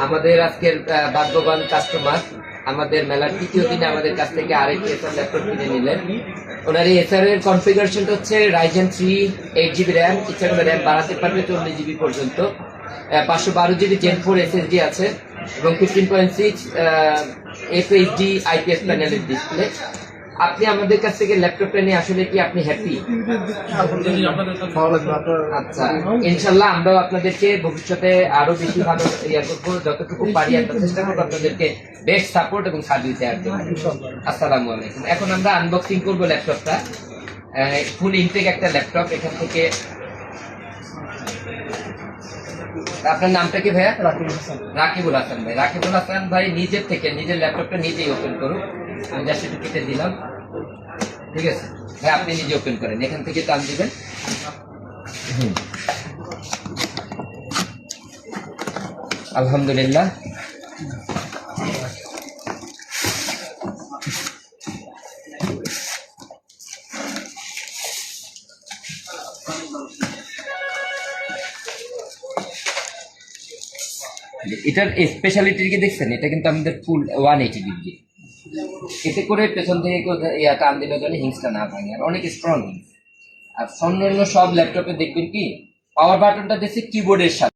আমাদের আজকের ভাগ্যবান কাস্টমার আমাদের মেলার তৃতীয় দিনে আমাদের কাছ থেকে আরেকটি এসআর ল্যাপটপ কিনে নিলেন। ওনার এই এসআর এর কনফিগারেশনটা হচ্ছে Ryzen 3 8GB র্যাম, ইচ্ছা করে র্যাম বাড়াতে পারবে 40GB পর্যন্ত, 512GB Gen 4 SSD আছে এবং 15.6 FHD IPS প্যানেলের ডিসপ্লে। আপনি আমাদের কাছ থেকে ল্যাপটপটা নিয়ে আসলে কি আপনি হ্যাপি? আচ্ছা, ইনশাল্লাহ আমরাও আপনাদেরকে ভবিষ্যতে আরো বেশি ভালো করবো, যতটুকু পারি একটা চেষ্টা করবো আপনাদেরকে বেস্ট সাপোর্ট এবং সার্ভিস দেওয়ার জন্য। আসসালামু আলাইকুম। এখন আমরা আনবক্সিং করবো ল্যাপটপটা। ফুল ইনটেক একটা ল্যাপটপ। এখান থেকে আপনার নামটা কি ভাইয়া? রাকিবুল হাসান ভাই। রাকিবুল হাসান ভাই নিজের থেকে নিজের ল্যাপটপটা নিজেই ওপেন করুন। আমি জাস্ট একটু কেটে দিলাম, ঠিক আছে ভাই? আপনি নিজে ওপেন করেন, এখান থেকে টান দিবেন। আলহামদুলিল্লাহ, এটার স্পেশালিটি কি দেখছেন? এটা কিন্তু আমাদের ফুল 180 ডিগ্রি। এতে করে পেছন থেকে টান দিলে যেন হিংসটা না ভাঙে, আর অনেক স্ট্রং হিংস। আর অন্যান্য সব ল্যাপটপে দেখবেন কি পাওয়ার বাটনটা দিচ্ছে কিবোর্ডের সাথে।